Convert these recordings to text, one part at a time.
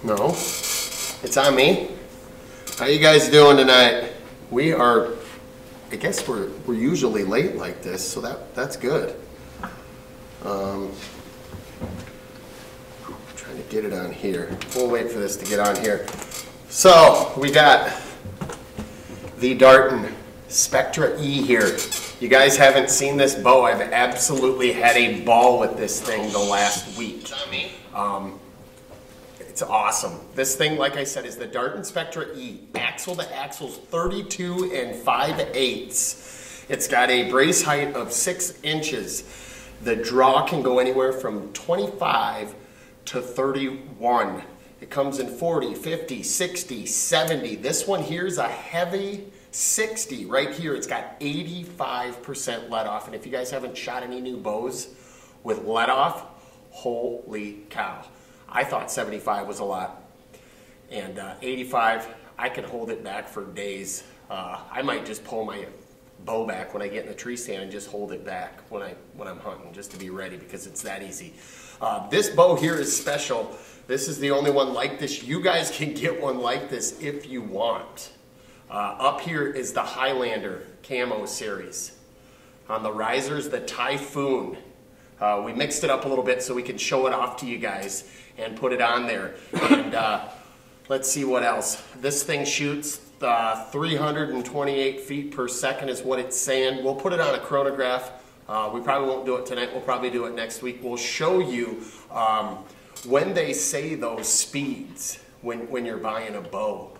No, it's on me. How you guys doing tonight? We are, I guess we're usually late like this, so that's good. Trying to get it on here. We'll wait for this to get on here. So we got the Darton Spectra E here. You guys haven't seen this bow. I've absolutely had a ball with this thing the last week. It's awesome. This thing, like I said, is the Darton Spectra E. Axle to axle's 32 5/8. It's got a brace height of 6 inches. The draw can go anywhere from 25 to 31. It comes in 40, 50, 60, 70. This one here is a heavy 60 right here. It's got 85% let off. And if you guys haven't shot any new bows with let off, holy cow. I thought 75 was a lot. And 85, I can hold it back for days. I might just pull my bow back when I get in the tree stand and just hold it back when I'm hunting, just to be ready, because it's that easy. This bow here is special. This is the only one like this. You guys can get one like this if you want. Up here is the Highlander Camo series. On the risers, the Typhoon. We mixed it up a little bit so we can show it off to you guys and put it on there. And let's see what else. This thing shoots 328 feet per second is what it's saying. We'll put it on a chronograph. We probably won't do it tonight. We'll probably do it next week. We'll show you when they say those speeds when you're buying a bow.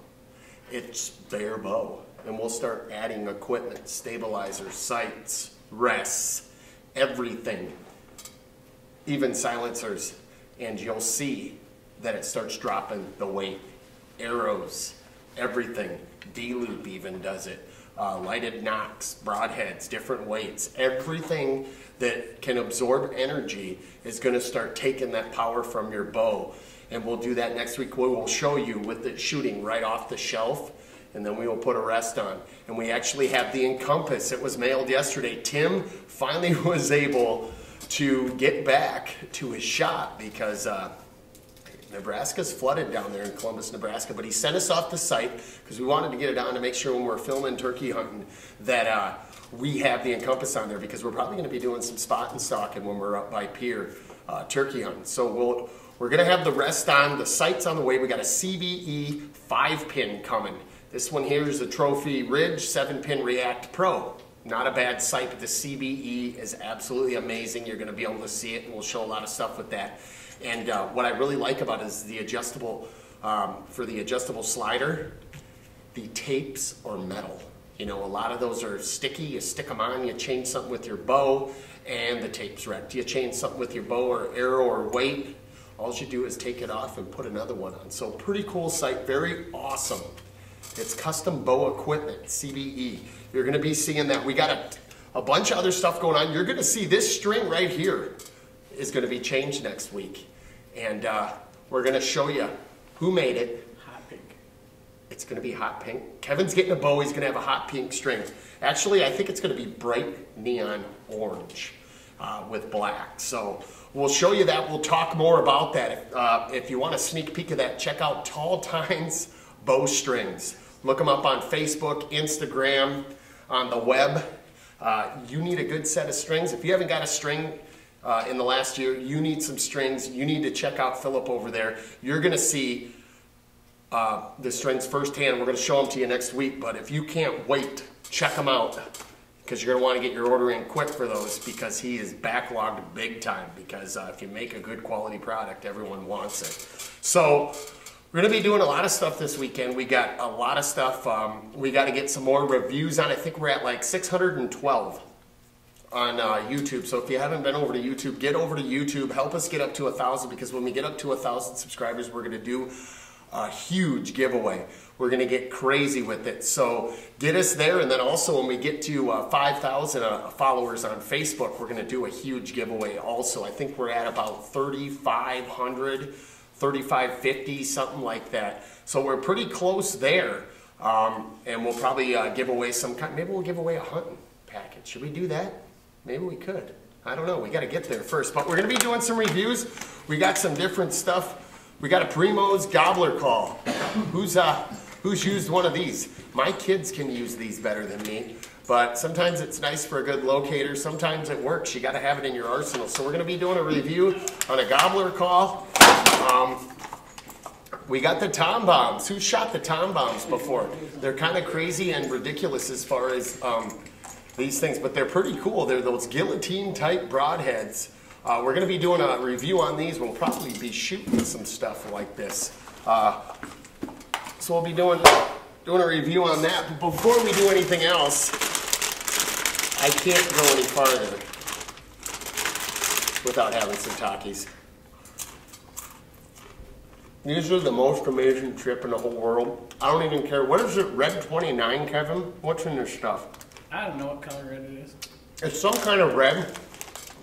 It's their bow. And we'll start adding equipment, stabilizers, sights, rests, everything, even silencers. And you'll see that it starts dropping the weight. Arrows, everything. D-loop even does it. Lighted knocks, broadheads, different weights. Everything that can absorb energy is going to start taking that power from your bow. And we'll do that next week. We will show you with it shooting right off the shelf, and then we will put a rest on. And we actually have the Encompass. It was mailed yesterday. Tim finally was able to get back to his shop because Nebraska's flooded down there in Columbus, Nebraska. But he sent us off the site because we wanted to get it on to make sure when we're filming turkey hunting that we have the Encompass on there, because we're probably going to be doing some spot and stalking when we're up by Pier turkey hunting. So we're going to have the rest on. The sight's on the way. We got a CBE 5-pin coming. This one here is a Trophy Ridge 7-pin React Pro. Not a bad sight, but the CBE is absolutely amazing. You're going to be able to see it, and we'll show a lot of stuff with that. And what I really like about it is the adjustable, for the adjustable slider, the tapes are metal. You know, a lot of those are sticky. You stick them on, you change something with your bow, and the tape's wrecked. You change something with your bow or arrow or weight, all you do is take it off and put another one on. So pretty cool sight, very awesome. It's custom bow equipment, CBE. You're going to be seeing that. We got a bunch of other stuff going on. You're going to see this string right here is going to be changed next week. And we're going to show you who made it. Hot pink. It's going to be hot pink. Kevin's getting a bow. He's going to have a hot pink string. Actually, I think it's going to be bright neon orange with black. So we'll show you that. We'll talk more about that. If you want a sneak peek of that, check out Tall Tines Bowstrings. Look them up on Facebook, Instagram, on the web. You need a good set of strings. If you haven't got a string in the last year, you need some strings. You need to check out Philip over there. You're going to see the strings firsthand. We're going to show them to you next week. But if you can't wait, check them out, because you're going to want to get your order in quick for those, because he is backlogged big time. Because if you make a good quality product, everyone wants it. So we're going to be doing a lot of stuff this weekend. We got a lot of stuff. We got to get some more reviews on. I think we're at like 612 on YouTube. So if you haven't been over to YouTube, get over to YouTube. Help us get up to 1,000, because when we get up to 1,000 subscribers, we're going to do a huge giveaway. We're going to get crazy with it. So get us there. And then also when we get to 5,000 followers on Facebook, we're going to do a huge giveaway also. I think we're at about 3,500. 3,550, something like that. So we're pretty close there. And we'll probably give away some kind, maybe we'll give away a hunting package. Should we do that? Maybe we could. I don't know. We got to get there first. But we're going to be doing some reviews. We got some different stuff We got a Primo's gobbler call. Who's used one of these? My kids can use these better than me, but sometimes it's nice for a good locator. Sometimes it works. You got to have it in your arsenal. So we're going to be doing a review on a gobbler call. We got the Tom Bombs. Who shot the Tom Bombs before? They're kind of crazy and ridiculous as far as these things, but they're pretty cool. They're those guillotine type broadheads. We're going to be doing a review on these. We'll probably be shooting some stuff like this. So we'll be doing a review on that. But before we do anything else, I can't go any farther without having some Takis. These are the most amazing chip in the whole world. I don't even care. What is it, Red 29, Kevin? What's in this stuff? I don't know what color red it is. It's some kind of red.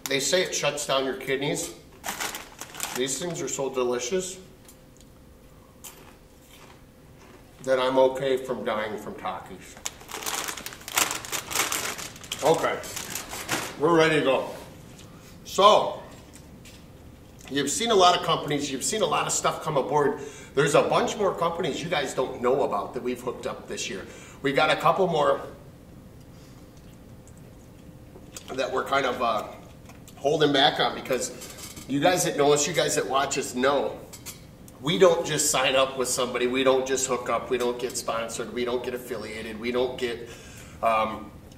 They say it shuts down your kidneys. These things are so delicious that I'm okay from dying from Takis. Okay, we're ready to go. So, you've seen a lot of companies, you've seen a lot of stuff come aboard. There's a bunch more companies you guys don't know about that we've hooked up this year. We got a couple more that we're kind of holding back on because you guys that know us, you guys that watch us know, we don't just sign up with somebody, we don't just hook up, we don't get sponsored, we don't get affiliated, we don't get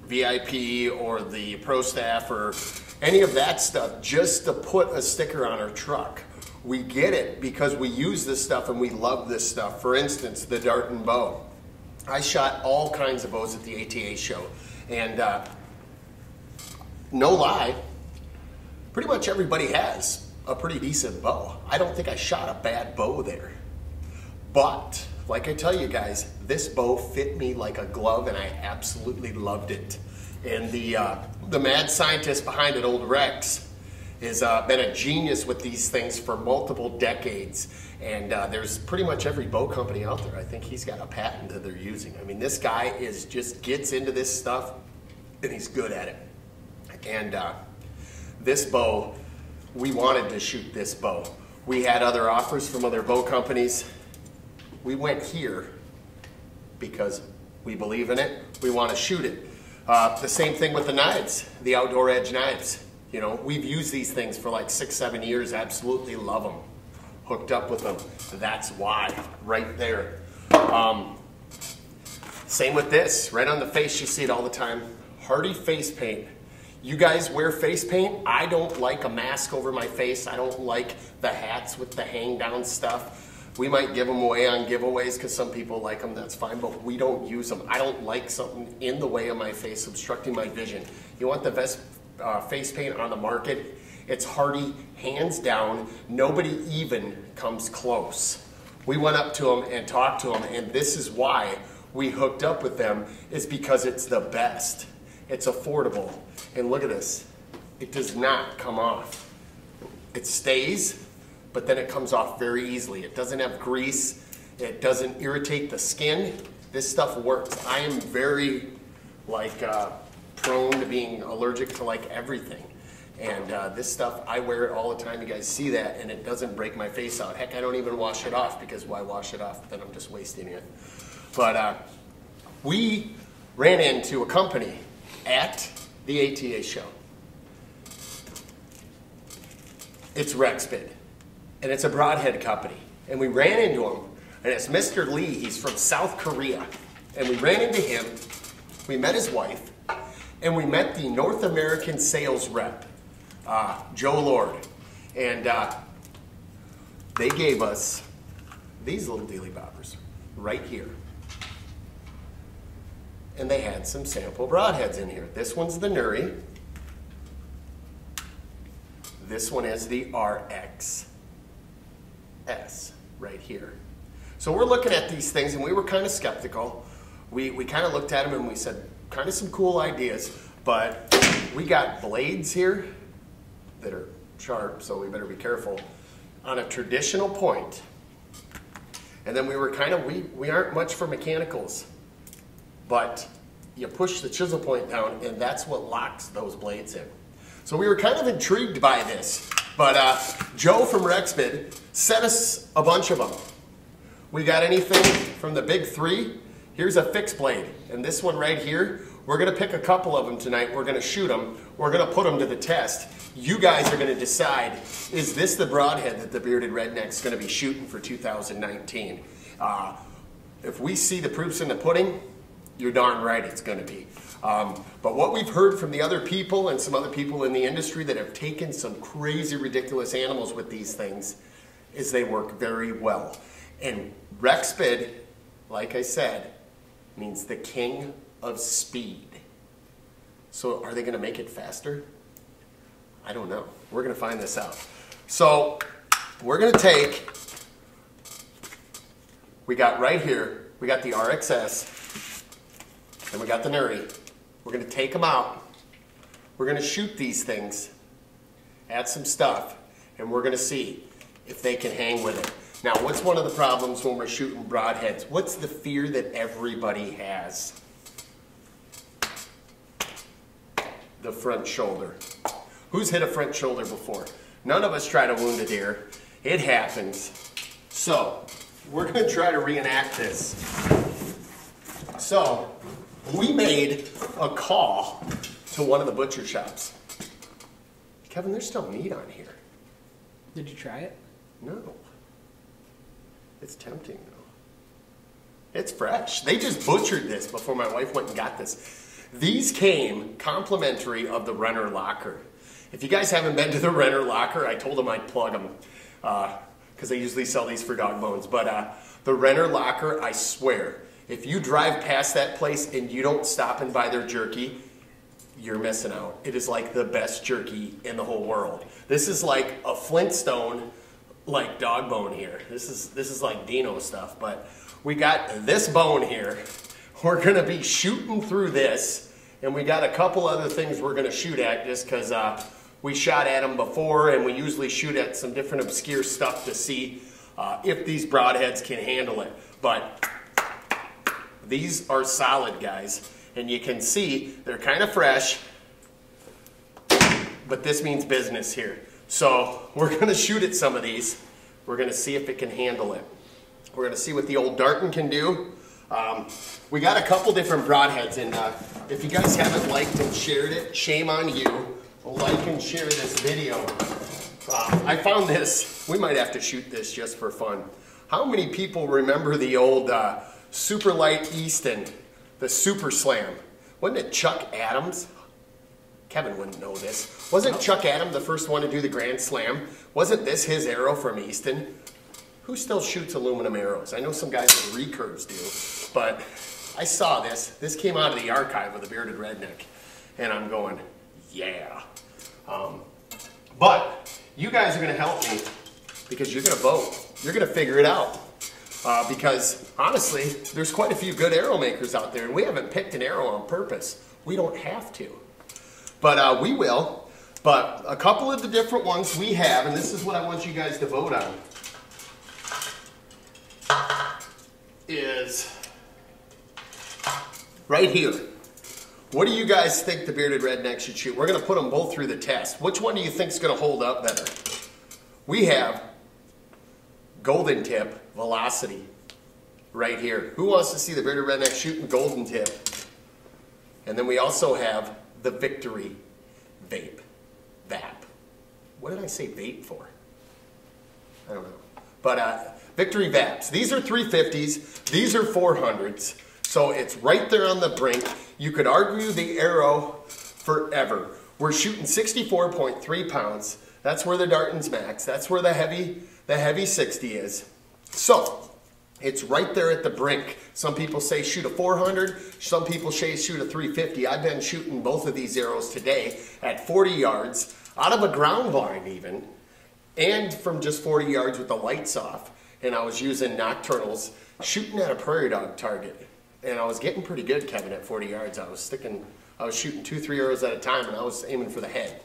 VIP or the pro staff or any of that stuff just to put a sticker on our truck. We get it because we use this stuff and we love this stuff. For instance, the Darton bow. I shot all kinds of bows at the ATA show, and no lie, pretty much everybody has a pretty decent bow. I don't think I shot a bad bow there. But, like I tell you guys, this bow fit me like a glove and I absolutely loved it. And the mad scientist behind it, old Rex, has been a genius with these things for multiple decades. And there's pretty much every bow company out there. I think he's got a patent that they're using. I mean, this guy just gets into this stuff and he's good at it. And this bow, we wanted to shoot this bow. We had other offers from other bow companies. We went here because we believe in it. We want to shoot it. The same thing with the knives, the Outdoor Edge knives. You know, we've used these things for like 6-7 years. Absolutely love them. Hooked up with them. That's why, right there. Same with this, right on the face. You see it all the time. Hardy face paint. You guys wear face paint. I don't like a mask over my face. I don't like the hats with the hang down stuff. We might give them away on giveaways because some people like them, that's fine, but we don't use them. I don't like something in the way of my face, obstructing my vision. You want the best face paint on the market? It's Hardy, hands down. Nobody even comes close. We went up to them and talked to them, and this is why we hooked up with them, is because it's the best. It's affordable. And look at this. It does not come off. It stays, but then it comes off very easily. It doesn't have grease. It doesn't irritate the skin. This stuff works. I am very prone to being allergic to like everything. And this stuff, I wear it all the time. You guys see that, and it doesn't break my face out. Heck, I don't even wash it off because why wash it off? Then I'm just wasting it. But we ran into a company at the ATA show. It's Rexbid, and it's a broadhead company. And we ran into him, and it's Mr. Lee. He's from South Korea. And we ran into him, we met his wife, and we met the North American sales rep, Joe Lord. And they gave us these little dealy bobbers right here. And they had some sample broadheads in here. This one's the Nuri. This one is the RXS right here. So we're looking at these things and we were kind of skeptical. We kind of looked at them and we said, kind of some cool ideas, but we got blades here that are sharp, so we better be careful, on a traditional point. And then we were kind of, we aren't much for mechanicals, but you push the chisel point down and that's what locks those blades in. So we were kind of intrigued by this. But Joe from Rexbid sent us a bunch of them. We got anything from the big three. Here's a fixed blade. And this one right here, we're gonna pick a couple of them tonight. We're gonna shoot them. We're gonna put them to the test. You guys are gonna decide, is this the broadhead that the Bearded Redneck's gonna be shooting for 2019? If we see the proofs in the pudding, you're darn right it's gonna be. But what we've heard from the other people and some other people in the industry that have taken some crazy, ridiculous animals with these things is they work very well. And Rexbid, like I said, means the king of speed. So are they gonna make it faster? I don't know. We're gonna find this out. So we're gonna take, we got right here, we got the RXS, and we got the Nuri. We're gonna take them out. We're gonna shoot these things, add some stuff, and we're gonna see if they can hang with it. Now, what's one of the problems when we're shooting broadheads? What's the fear that everybody has? The front shoulder. Who's hit a front shoulder before? None of us try to wound a deer. It happens. So, we're gonna try to reenact this. So, we made a call to one of the butcher shops. Kevin, there's still meat on here. Did you try it? No. It's tempting though. It's fresh. They just butchered this before my wife went and got this. These came complimentary of the Renner Locker. If you guys haven't been to the Renner Locker, I told them I'd plug them because they usually sell these for dog bones. But the Renner Locker, I swear, if you drive past that place and you don't stop and buy their jerky, you're missing out. It is like the best jerky in the whole world. This is like a Flintstone, like dog bone here. This is like Dino stuff, but we got this bone here. We're gonna be shooting through this, and we got a couple other things we're gonna shoot at just because we shot at them before, and we usually shoot at some different obscure stuff to see if these broadheads can handle it. But these are solid, guys, and you can see they're kind of fresh, but this means business here. So we're going to shoot at some of these. We're going to see if it can handle it. We're going to see what the old Darton can do. We got a couple different broadheads, and if you guys haven't liked and shared it, shame on you. Like and share this video. I found this. We might have to shoot this just for fun. How many people remember the old Super Light Easton, the Super Slam? Wasn't it Chuck Adams? Kevin wouldn't know this. Wasn't Chuck Adams the first one to do the Grand Slam? Wasn't this his arrow from Easton? Who still shoots aluminum arrows? I know some guys with recurves do, but I saw this. This came out of the archive of the Bearded Redneck, and I'm going, yeah. But you guys are going to help me because you're going to vote. You're going to figure it out. Because honestly, there's quite a few good arrow makers out there, and we haven't picked an arrow on purpose. We don't have to. But we will. But a couple of the different ones we have, and this is what I want you guys to vote on, is right here. What do you guys think the Bearded Redneck should shoot? We're going to put them both through the test. Which one do you think is going to hold up better? We have Golden Tip Velocity right here. Who wants to see the Bearded Redneck shooting Golden Tip? And then we also have the Victory Vape. What did I say vape for? I don't know. But Victory Vaps. These are 350s. These are 400s. So it's right there on the brink. You could argue the arrow forever. We're shooting 64.3 pounds. That's where the Darton's max. That's where the heavy 60 is. So it's right there at the brink. Some people say shoot a 400. Some people say shoot a 350. I've been shooting both of these arrows today at 40 yards, out of a ground blind even, and from just 40 yards with the lights off. And I was using nocturnals, shooting at a prairie dog target. And I was getting pretty good, Kevin, at 40 yards. I was shooting 2-3 arrows at a time, and I was aiming for the head.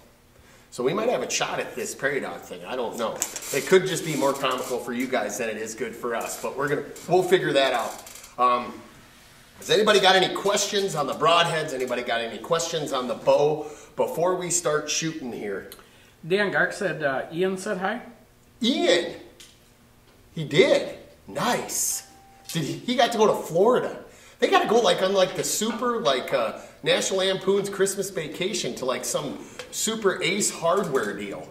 So we might have a shot at this prairie dog thing. I don't know. It could just be more comical for you guys than it is good for us, but we'll figure that out. Has anybody got any questions on the broadheads? Anybody got any questions on the bow before we start shooting here? Dan Gark said, Ian said hi. Ian! He did. Nice. He got to go to Florida. They got to go like on like the super like National Lampoon's Christmas Vacation to like some super Ace hardware deal.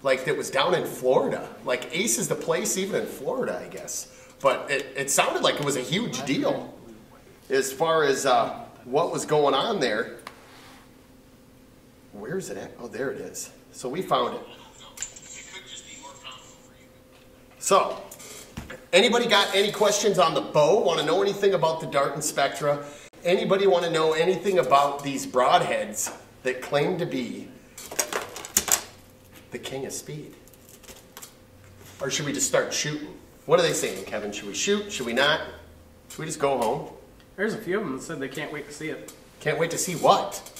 Like that was down in Florida. Like Ace is the place even in Florida, I guess. But it sounded like it was a huge deal as far as what was going on there. Where is it at? Oh, there it is. So we found it. So, anybody got any questions on the bow? Want to know anything about the Darton Spectra? Anybody want to know anything about these broadheads that claim to be the king of speed? Or should we just start shooting? What are they saying, Kevin? Should we shoot? Should we not? Should we just go home? There's a few of them that said they can't wait to see it. Can't wait to see what?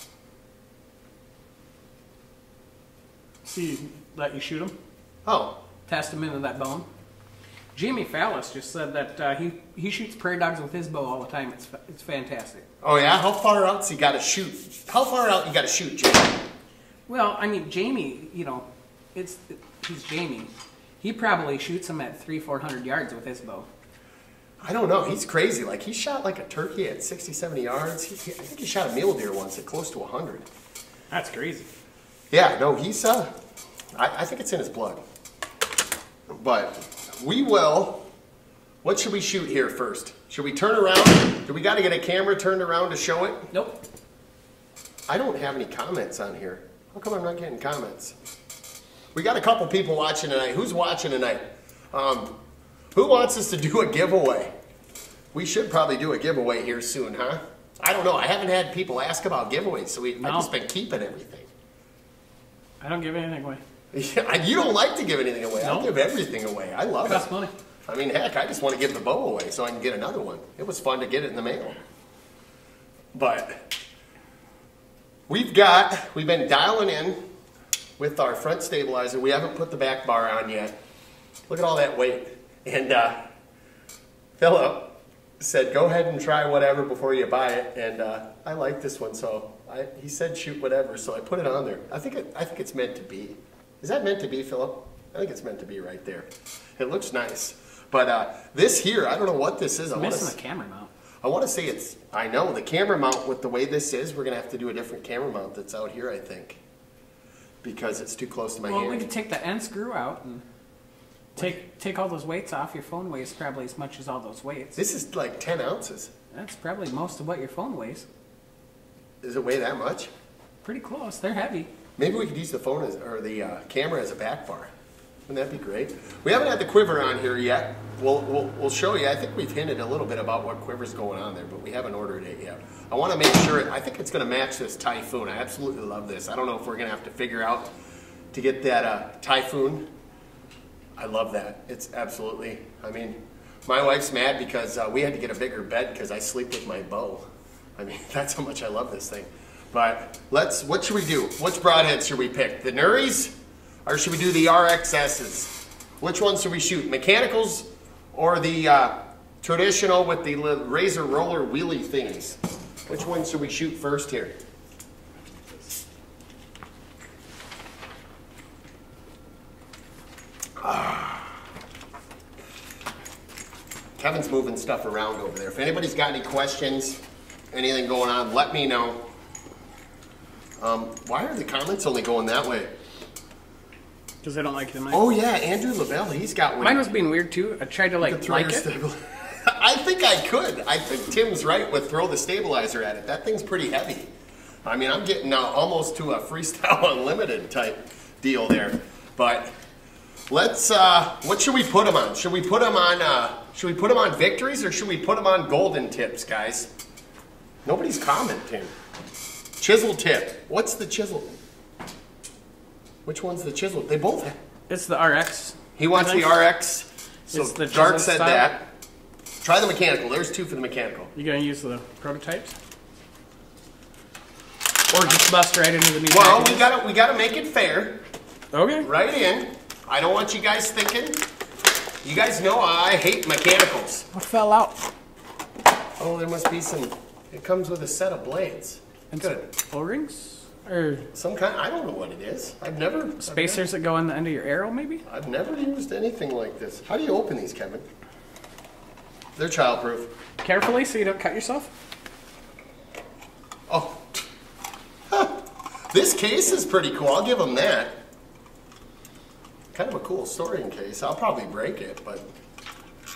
See, let you shoot them. Oh. Test them into that bone. Jamie Fallis just said that he shoots prairie dogs with his bow all the time. It's fantastic. Oh yeah? How far out's he got to shoot? How far out you got to shoot, Jamie? Well, I mean, Jamie, you know, he's Jamie. He probably shoots them at 300-400 yards with his bow. I don't know. He's crazy. Like, he shot like a turkey at 60, 70 yards. I think he shot a mule deer once at close to 100. That's crazy. Yeah, no, he's, I think it's in his blood. But we will, what should we shoot here first? Should we turn around? Do we got to get a camera turned around to show it? Nope. I don't have any comments on here. How come I'm not getting comments? We got a couple people watching tonight. Who's watching tonight? Who wants us to do a giveaway? We should probably do a giveaway here soon, huh? I don't know. I haven't had people ask about giveaways, so I've just been keeping everything. I don't give anything away. You don't like to give anything away. No. I give everything away. I love it. Costs money. I mean, heck, I just want to give the bow away so I can get another one. It was fun to get it in the mail. But we've been dialing in with our front stabilizer. We haven't put the back bar on yet. Look at all that weight. And Philip said, go ahead and try whatever before you buy it. And I like this one, so he said shoot whatever, so I put it on there. I think it's meant to be. Is that meant to be, Philip? I think it's meant to be right there. It looks nice. But this here, I don't know what this is. It's missing the camera mount. I want to say it's, I know, the camera mount with the way this is, we're going to have to do a different camera mount that's out here, I think. Because it's too close to my hand. Well, we could take the end screw out and take all those weights off. Your phone weighs probably as much as all those weights. This is like 10 ounces. That's probably most of what your phone weighs. Does it weigh that much? Pretty close. They're heavy. Maybe we could use the phone or the camera as a back bar. Wouldn't that be great? We haven't had the quiver on here yet. We'll show you. I think we've hinted a little bit about what quiver's going on there, but we haven't ordered it yet. I want to make sure, I think it's going to match this Typhoon. I absolutely love this. I don't know if we're going to have to figure out to get that Typhoon. I love that. It's absolutely, I mean, my wife's mad because we had to get a bigger bed because I sleep with my bow. I mean, that's how much I love this thing. But what should we do? Which broadheads should we pick? The Nuries? Or should we do the RXSs? Which ones should we shoot? Mechanicals or the traditional with the razor roller wheelie thingies? Which one should we shoot first here? Kevin's moving stuff around over there. If anybody's got any questions, anything going on, let me know. Why are the comments only going that way? Because they don't like the mic. Oh yeah, Andrew Lavelle, he's got one. Mine was being weird too. I tried to like it. I think I could. I think Tim's right with throw the stabilizer at it. That thing's pretty heavy. I mean, I'm getting almost to a Freestyle Unlimited type deal there. But let's. What should we put them on? Should we put them on? Should we put them on Victories or should we put them on Golden Tips, guys? Nobody's commenting. Chisel tip. What's the chisel? Which one's the chisel? They both have. It's the RX. He wants the RX. So it's the Dark said style. that. Try the mechanical. There's two for the mechanical. You gonna use the prototypes? Or just bust right into the new Well, packages? we gotta make it fair. Okay. Right in. I don't want you guys thinking. You guys know I hate mechanicals. What fell out? Oh, there must be some. It comes with a set of blades. And Good. O-rings? Or some kind. I don't know what it is. spacers that go on the end of your arrow, maybe? I've never used anything like this. How do you open these, Kevin? They're childproof. Carefully so you don't cut yourself. Oh. Huh. This case is pretty cool. I'll give them that. Kind of a cool storing case. I'll probably break it, but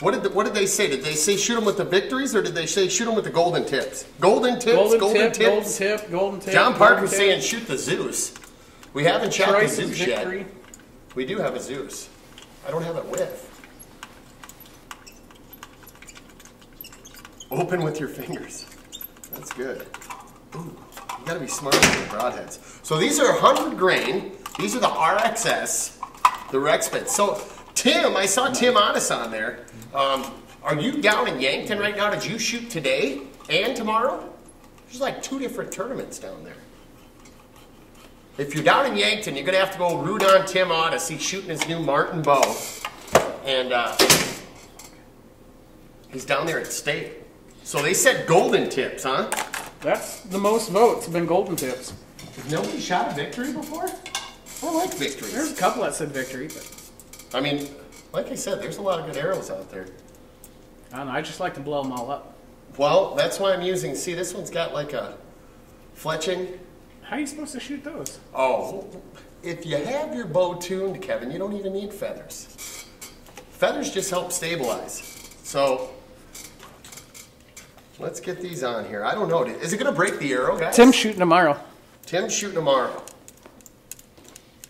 what did they say? Did they say shoot them with the victories, or did they say shoot them with the golden tips? Golden tips, golden tips. Golden tip. John Park was saying shoot the Zeus. We haven't shot the Zeus victory. yet. We do have a Zeus. I don't have it with. Open with your fingers. That's good. Ooh, you gotta be smart with your broadheads. So these are 100 grain. These are the RXS, the Rexpit. So Tim, I saw Tim Otis on there. Are you down in Yankton right now? Did you shoot today and tomorrow? There's like 2 different tournaments down there. If you're down in Yankton, you're gonna have to go root on Tim Otis. He's shooting his new Martin bow. And he's down there at State. So they said golden tips, huh? That's the most votes have been golden tips. Has nobody shot a victory before? I like victories. There's a couple that said victory, but I mean, like I said, there's a lot of good arrows out there. I don't know, I just like to blow them all up. Well, that's why I'm using, see, this one's got like a fletching. How are you supposed to shoot those? Oh, if you have your bow tuned, Kevin, you don't even need feathers. Feathers just help stabilize. So, let's get these on here. I don't know. Is it going to break the arrow, guys? Tim's shooting tomorrow. Tim's shooting tomorrow.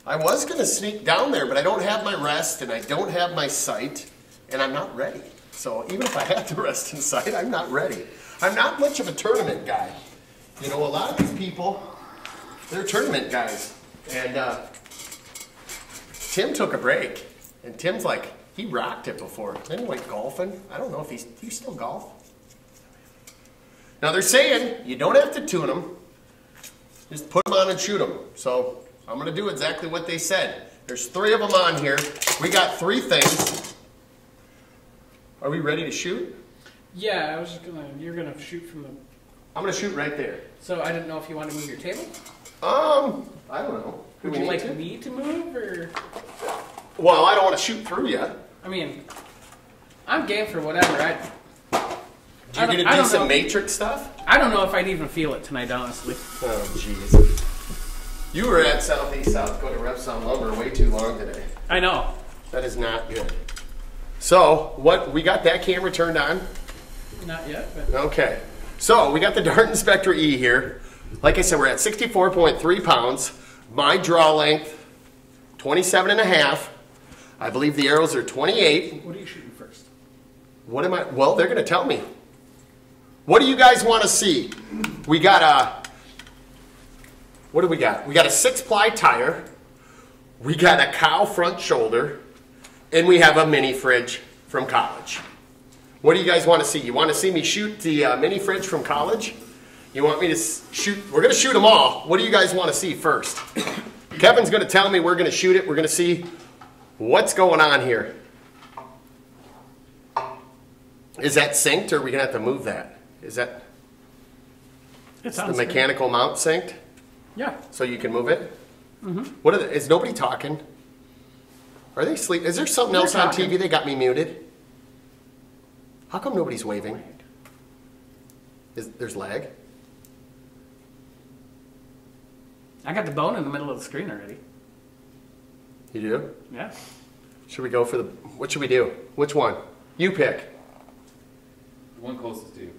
I was going to sneak down there, but I don't have my rest, and I don't have my sight, and I'm not ready. So even if I had the rest and sight, I'm not ready. I'm not much of a tournament guy. You know, a lot of these people, they're tournament guys. And Tim took a break, and Tim's like, he rocked it before. Then he went golfing. I don't know if do you still golf? Now they're saying you don't have to tune them. Just put them on and shoot them. So I'm going to do exactly what they said. There's 3 of them on here. We got 3 things. Are we ready to shoot? Yeah, I was just you're gonna shoot from the... I'm going to shoot right there. So I didn't know if you wanted to move your table? I don't know. Would you like me to move, or...? Well, I don't want to shoot through you. I mean, I'm game for whatever. You're going to do some matrix stuff? I don't know if I'd even feel it tonight, honestly. Oh, jeez. You were at Southeast South Dakota Reps on Lumber way too long today. I know. That is not good. So, we got that camera turned on? Not yet, but... Okay. So, we got the Darton Spectra E here. Like I said, we're at 64.3 pounds. My draw length, 27.5. I believe the arrows are 28. What are you shooting first? What am I? Well, they're going to tell me. What do you guys want to see? We got a... What do we got? We got a 6-ply tire. We got a cow front shoulder. And we have a mini fridge from college. What do you guys want to see? You want to see me shoot the mini fridge from college? You want me to shoot? We're going to shoot them all. What do you guys want to see first? Kevin's going to tell me we're going to shoot it. We're going to see what's going on here. Is that synced, or are we going to have to move that? Is that the mechanical mount synced? Yeah. So you can move it? Mm-hmm. Is nobody talking? Are they asleep? Is there something else on TV that got me muted? How come nobody's waving? There's lag? I got the bone in the middle of the screen already. You do? Yeah. Should we go for what should we do? Which one? You pick. The one closest to you.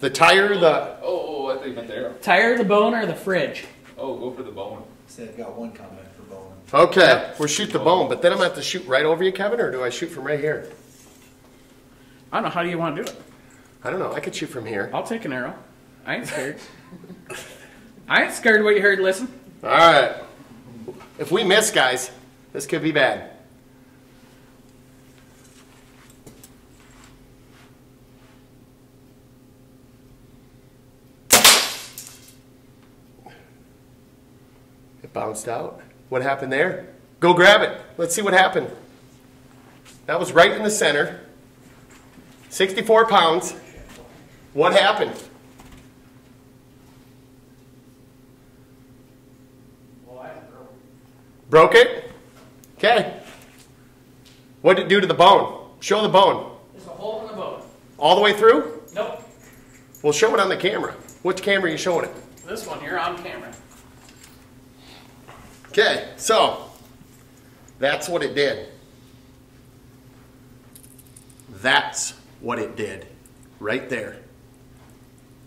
The tire, I thought you meant the arrow. Tire, the bone, or the fridge? Oh, go for the bone. Said I've got one comment for bone. Okay, we'll shoot the bone, but then I'm going to have to shoot right over you, Kevin, or do I shoot from right here? I don't know. How do you want to do it? I don't know. I could shoot from here. I'll take an arrow. I ain't scared. I ain't scared of what you heard. Listen. All right. If we miss, guys, this could be bad. It bounced out. What happened there? Go grab it. Let's see what happened. That was right in the center. 64 pounds. What happened? Broke it? Okay. What did it do to the bone? Show the bone. There's a hole in the bone. All the way through? Nope. Well, show it on the camera. Which camera are you showing it? This one here on camera. Okay, so that's what it did. That's what it did. Right there.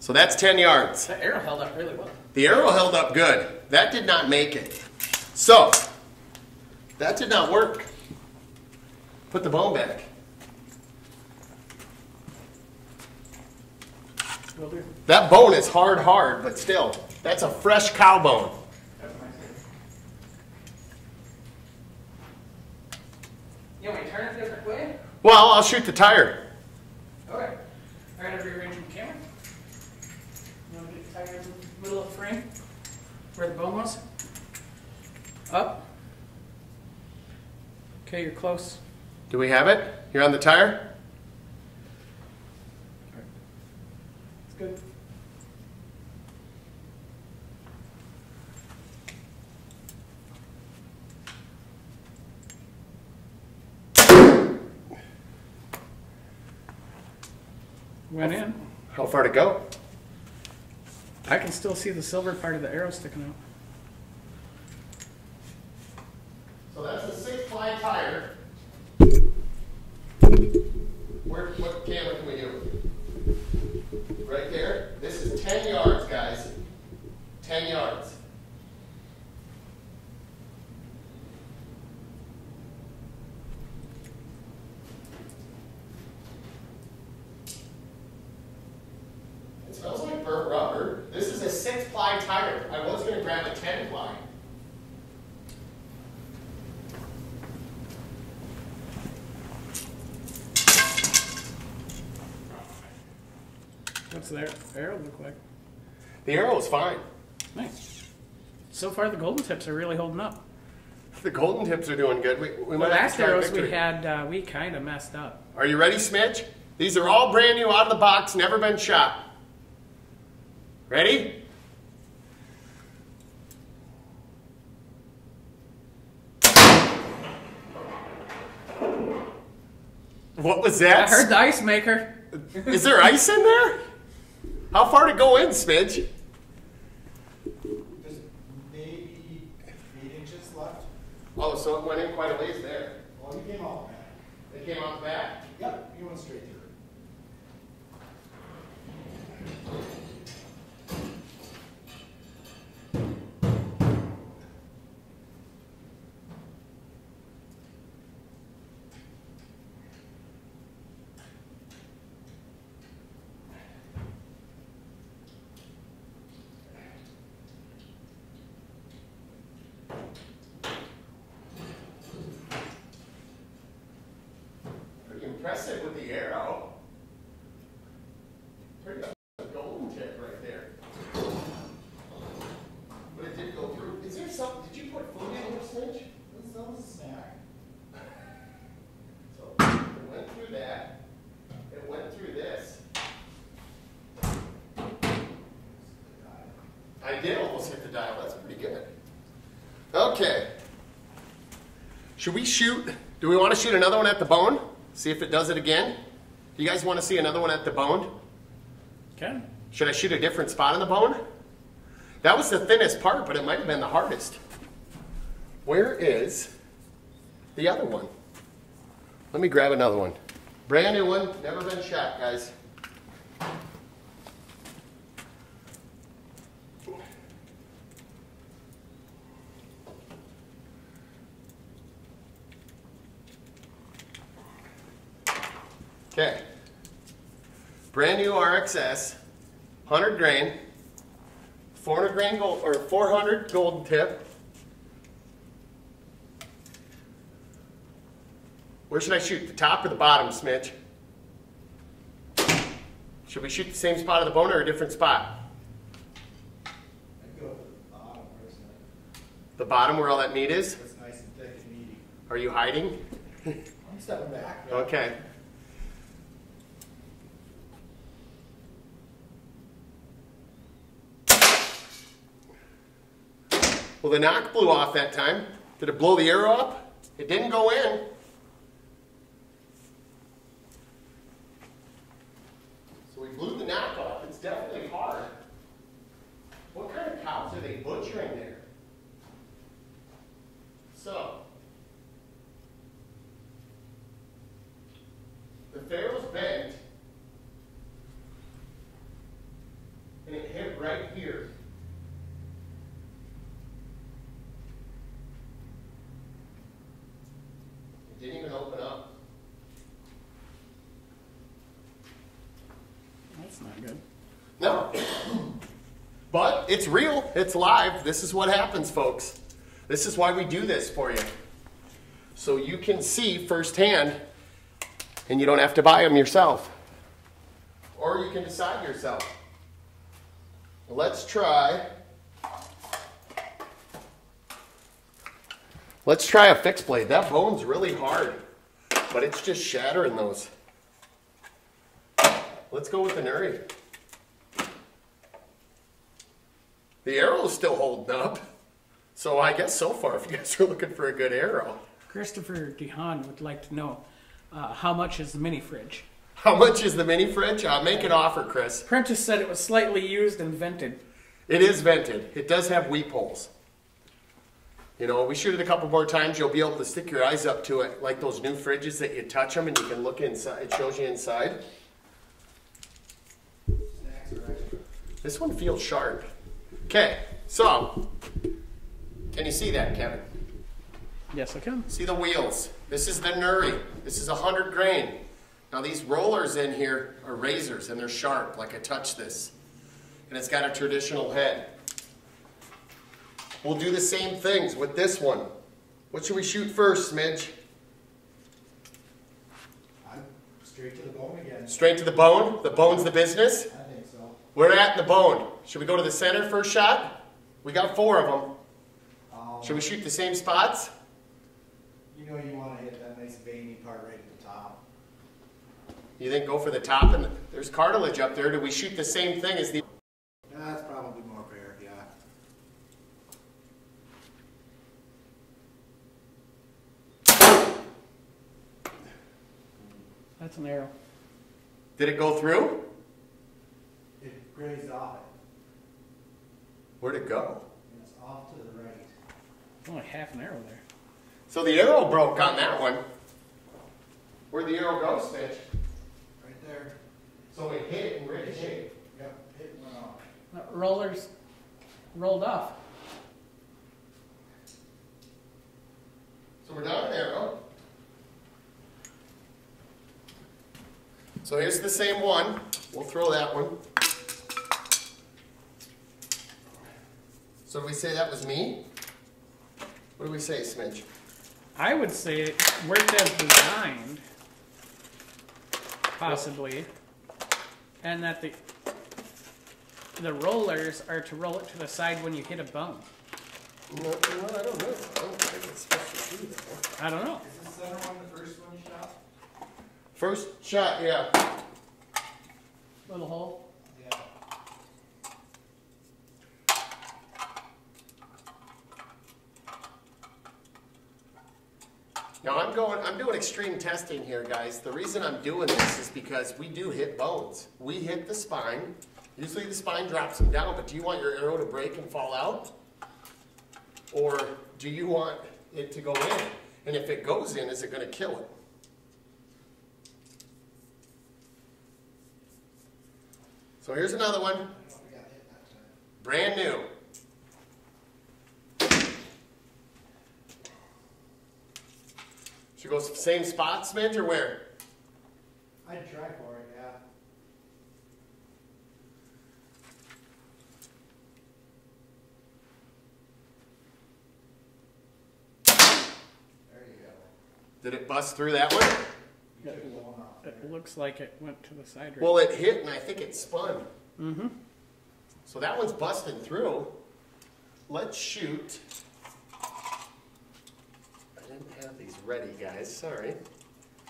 So that's 10 yards. That arrow held up really well. The arrow held up good. That did not make it. So, that did not work. Put the bone back. Will do. That bone is hard, but still, that's a fresh cow bone. You want me to turn it a different way? Well, I'll shoot the tire. Okay. I gotta rearrange the camera. You want to get the tire in the middle of the frame? Where the bone was? Up. Okay, you're close. Do we have it? You're on the tire? It's good. Went in. How far to go? I can still see the silver part of the arrow sticking out. So that's a 6-ply tire. What camera can we do? Right there. This is 10 yards, guys. 10 yards. It smells like burnt rubber. This is a 6-ply tire. I was going to grab a 10-ply. What's the arrow look like? The arrow is fine. Nice. So far, the golden tips are really holding up. The golden tips are doing good. We The might have to last try arrows victory. we had, we kind of messed up. Are you ready, Smidge? These are all brand new out of the box, never been shot. Ready? What was that? I heard the ice maker. Is there ice in there? How far to go in, Smidge? There's maybe 8 inches left. Oh, so it went in quite a ways there. Well, you came out back. It came out the back. Yep, you went straight through. Pretty impressive with the arrow. Pretty good golden tip right there. But it did go through. Is there something? Did you put food in here, Smidge? That was a snack. So it went through that. It went through this. I did almost hit the dial. That's pretty good. Okay. Should we shoot? Do we want to shoot another one at the bone? See if it does it again? Do you guys want to see another one at the bone? Okay. Should I shoot a different spot on the bone? That was the thinnest part, but it might have been the hardest. Where is the other one? Let me grab another one. Brand new one, never been shot, guys. Okay. Brand new RXS, 100 grain, 400 grain gold, or 400 golden tip. Where should I shoot? The top or the bottom, Smidge? Should we shoot the same spot of the bone or a different spot? I'd go for the bottom personally. The bottom where all that meat is? It's nice and thick and meaty. Are you hiding? I'm stepping back. Yeah. Okay. Well, the knock blew off that time. Did it blow the arrow up? It didn't go in. So we blew the knock off. It's definitely hard. What kind of cows are they butchering there? So, the ferrule's bent, and it hit right here. It didn't even open up. That's not good. No. But it's real. It's live. This is what happens, folks. This is why we do this for you. So you can see firsthand, and you don't have to buy them yourself. Or you can decide yourself. Let's try a fixed blade. That bone's really hard, but it's just shattering those. Let's go with the Nuri. The arrow is still holding up. So I guess so far, if you guys are looking for a good arrow. Christopher DeHaan would like to know, how much is the mini fridge? How much is the mini fridge? Make an offer, Chris. Prentice said it was slightly used and vented. It is vented. It does have weep holes. You know, we shoot it a couple more times, you'll be able to stick your eyes up to it, like those new fridges that you touch them and you can look inside. It shows you inside. Snacks are extra. This one feels sharp. Okay, so, can you see that, Kevin? Yes, I can. See the wheels. This is the Nuri. This is 100 grain. Now these rollers in here are razors and they're sharp, like I touched this. And it's got a traditional head. We'll do the same things with this one. What should we shoot first, Smidge? I'm straight to the bone again. Straight to the bone? The bone's the business? I think so. We're at the bone. Should we go to the center first shot? We got 4 of them. Should we shoot the same spots? You know you want to hit that nice veiny part right at the top. You think go for the top and there's cartilage up there. Do we shoot the same thing as the... That's probably more fair, yeah. That's an arrow. Did it go through? It grazed off it. Where'd it go? It's off to the right. Only half an arrow there. So the arrow broke on that one. Where'd the arrow go, Stitch? Right there. So it hit and ricocheted. Yep, it went off. Rollers rolled off. So we're down an arrow. So here's the same one. We'll throw that one. So do we say that was me? What do we say, Smidge? I would say it worked as designed, possibly, and that the rollers are to roll it to the side when you hit a bone. No, I don't know. I don't think it's supposed to do that. I don't know. Is the center one the first one you shot? First shot, yeah. Little hole. Yeah. Now I'm doing extreme testing here, guys. The reason I'm doing this is because we do hit bones. We hit the spine. Usually the spine drops them down, but do you want your arrow to break and fall out? Or do you want it to go in? And if it goes in, is it going to kill it? So here's another one. I don't know if we got hit that time. Brand new. Should we go same spot, Smidge, or where? I'd try for it, yeah. There you go. Did it bust through that one? You took one off there. It looks like it went to the side. Right. Well, it hit and I think it spun. Mm-hmm. So that one's busted through. Let's shoot. I didn't have these ready, guys, sorry.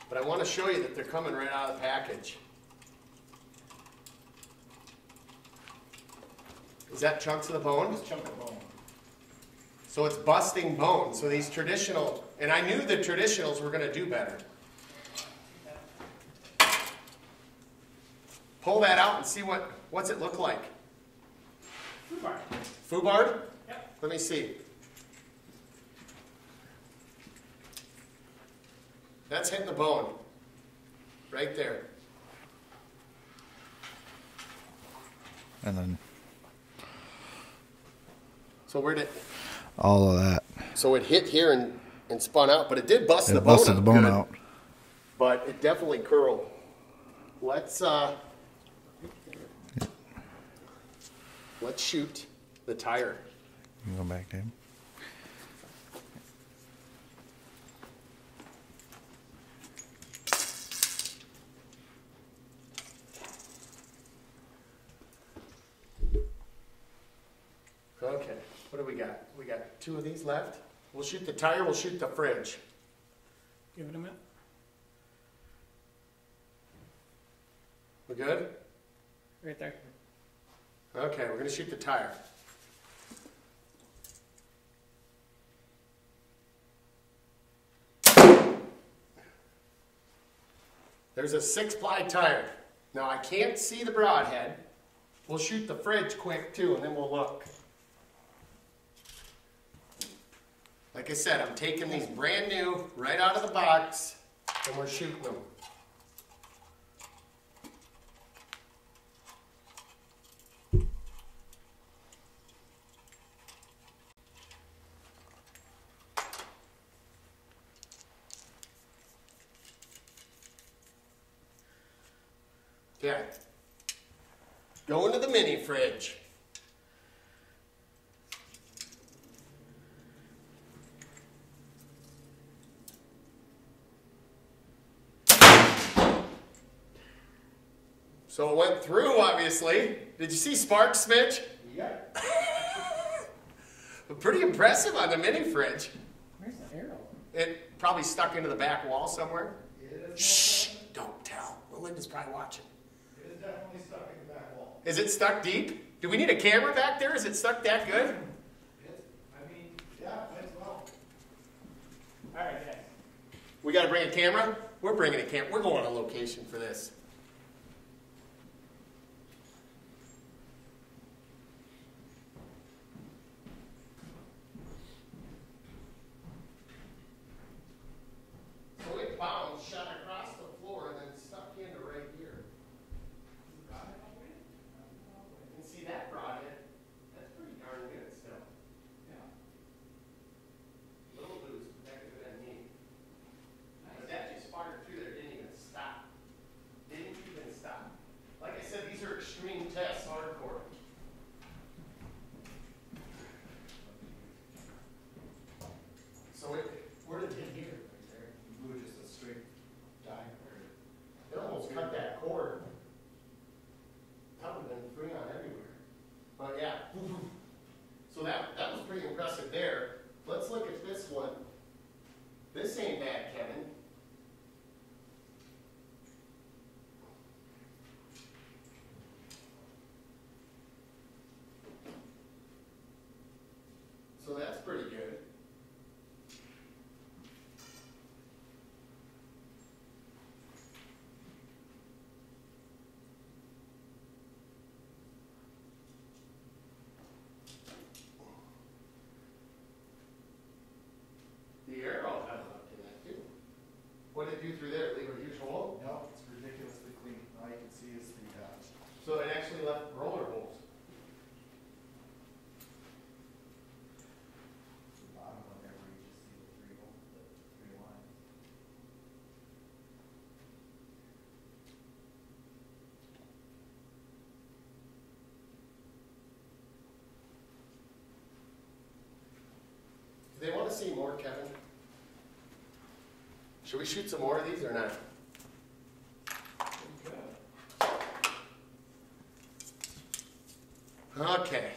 But I want to show you that they're coming right out of the package. Is that chunks of the bone? Just chunk of bone. So it's busting bone. So these traditional, and I knew the traditionals were going to do better. Pull that out and see what's it look like. Foobar. Foobar? Yep. Let me see. That's hitting the bone. Right there. And then So where did all of that. so it hit here and spun out, but it did bust the It bone busted out the bone good. out. But it definitely curled. Let's shoot the tire. You go back to him. Okay, what do we got? We got 2 of these left. We'll shoot the tire, we'll shoot the fridge. Give it a minute. We good? Right there. Okay, we're gonna shoot the tire. There's a 6-ply tire. Now I can't see the broadhead. We'll shoot the fridge quick too, and then we'll look. Like I said, I'm taking these brand new, right out of the box, and we're shooting them. Okay. Go into the mini fridge. So it went through, obviously. Did you see sparks, Smidge? Yep. Pretty impressive on the mini fridge. Where's the arrow? It probably stuck into the back wall somewhere. It is Shh! Don't tell. Melinda's probably watching. It is definitely stuck in the back wall. Is it stuck deep? Do we need a camera back there? Is it stuck that good? Yeah, might as well. All right, guys. We got to bring a camera? We're bringing a camera. We're going on location for this. So it bounced, shot across the floor, and then stuck into right here. And see that broadhead? That's pretty darn good still. Little loose, but that could have been neat. But that just fired through there, didn't even stop. Didn't even stop. Like I said, these are extreme tests, hardcore. So where did it hit here? Right there. You blew just a straight diagram. It almost cut that cord. That would have been freon everywhere. But yeah. So that was pretty impressive there. Let's look at this one. This ain't bad, Kevin. So that's pretty good. The arrow had left in that too. What did it do through there? Leave a huge hole? No, it's ridiculously clean. All you can see is the So it actually left roller holes. bottom one there where you just see the three lines. Do they want to see more, Kevin? Should we shoot some more of these or not? Okay.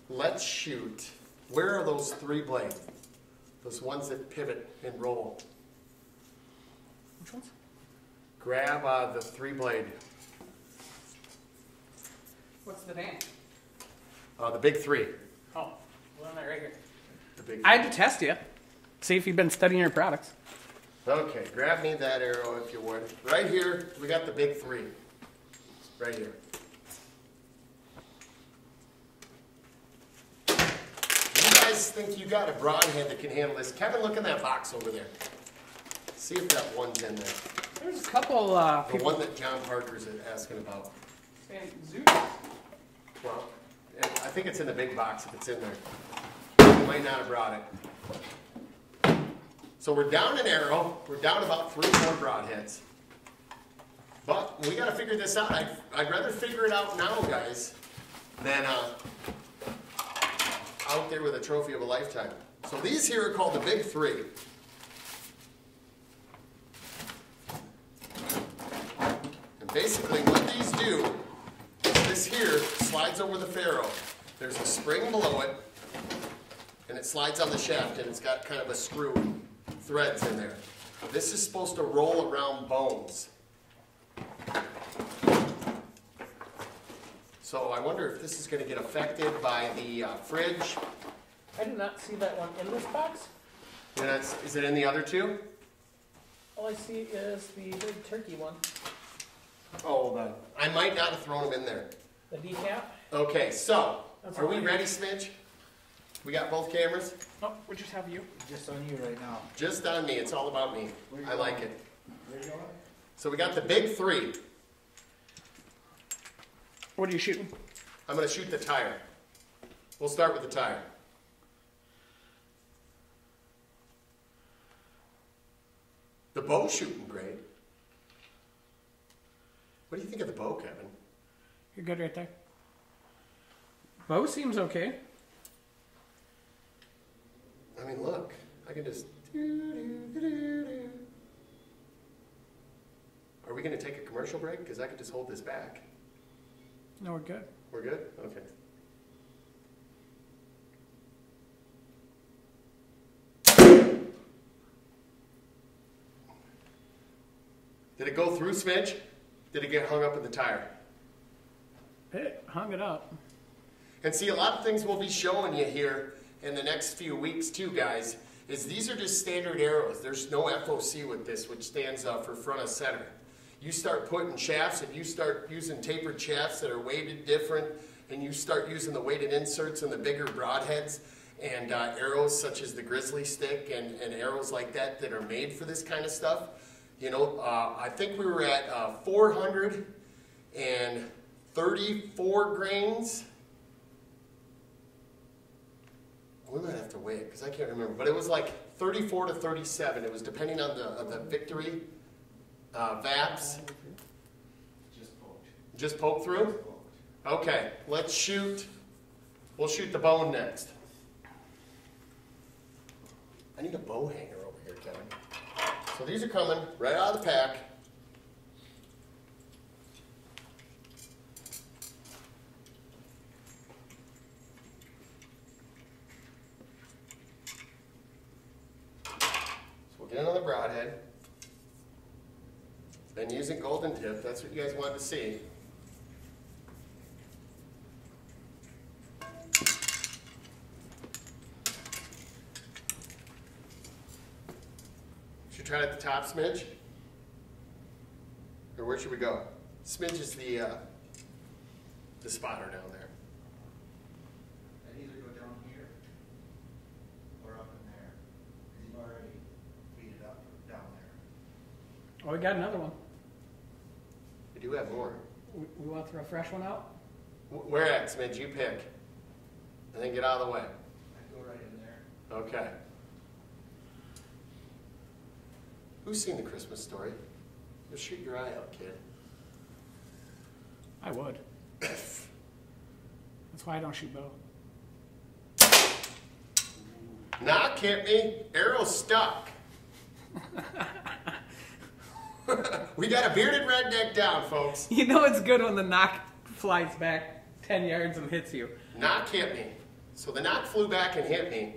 Let's shoot. Where are those 3 blades? Those ones that pivot and roll. Which ones? Grab the 3 blade. What's the name? The big 3. Oh, well, right here. The big. I had to test you. See if you've been studying your products. Okay, grab me that arrow if you would. Right here, we got the big 3. Right here. You guys think you got a broadhead that can handle this? Kevin, look in that box over there. See if that one's in there. There's a couple The people one that John Parker's asking about. saying zoo. Well, I think it's in the big box if it's in there. You might not have brought it. So we're down an arrow. We're down about 3 more broadheads. But we got to figure this out. I'd rather figure it out now, guys, than out there with a trophy of a lifetime. So these here are called the big 3. And basically what these do is this here slides over the ferrule. There's a spring below it, and it slides on the shaft, and it's got kind of a screw threads in there. This is supposed to roll around bones. So I wonder if this is going to get affected by the fridge. I did not see that one in this box. And is it in the other 2? All I see is the big turkey one. Oh, I might not have thrown them in there. The decap. Okay, so That's are we all right. ready, Smidge? We got both cameras? Oh, we just have you. Just on you right now. Just on me. It's all about me. Where you I like going? it. Where you going? So we got the big 3. What are you shooting? I'm going to shoot the tire. We'll start with the tire. The bow's shooting great. What do you think of the bow, Kevin? You're good right there. Bow seems okay. I mean, look. I can just... Are we going to take a commercial break? Because I could just hold this back. No, we're good. We're good? Okay. Did it go through, Smidge? Did it get hung up in the tire? It hung it up. And see, a lot of things we'll be showing you here in the next few weeks too, guys, is these are just standard arrows. There's no FOC with this, which stands for front of center. You start putting shafts, and you start using tapered shafts that are weighted different, and you start using the weighted inserts and the bigger broadheads, and arrows such as the grizzly stick and arrows like that that are made for this kind of stuff. You know, I think we were at 434 grains. We might have to weigh it because I can't remember, but it was like 34 to 37. It was depending on the victory VAPs. Just poked. Just poke through? Just poked. Okay, let's shoot. We'll shoot the bone next. I need a bow hanger over here, Kevin. So these are coming right out of the pack. So we'll get another broadhead. Been using golden tip. That's what you guys wanted to see. Should we try it at the top, Smidge? Or where should we go? Smidge is the spotter down there. I'd either go down here or up in there. Because you've already beat it up down there. Oh, we got another one. We do have more. We want to throw a fresh one out? Where at, Smidge? You pick. And then get out of the way. I'd go right in there. Okay. Who's seen The Christmas Story? You'll shoot your eye out, kid. I would. That's why I don't shoot bow. Knock hit me. Arrow stuck. We got a bearded redneck down, folks. You know it's good when the knock flies back 10 yards and hits you. Knock hit me. So the knock flew back and hit me.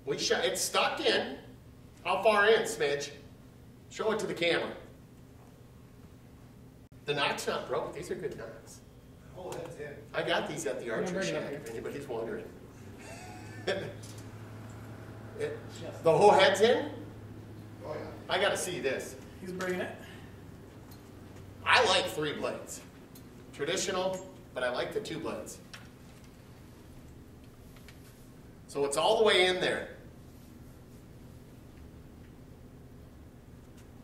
We shot. It's stuck in. How far in, Smidge? Show it to the camera. The knock's not broke. These are good knocks. Whole head's in. I got these at the gonna archery bring it up shack, here. if anybody's wondering. Yes. The whole head's in? Oh, yeah. I gotta see this. He's bringing it. I like 3 blades. Traditional, but I like the 2 blades. So it's all the way in there.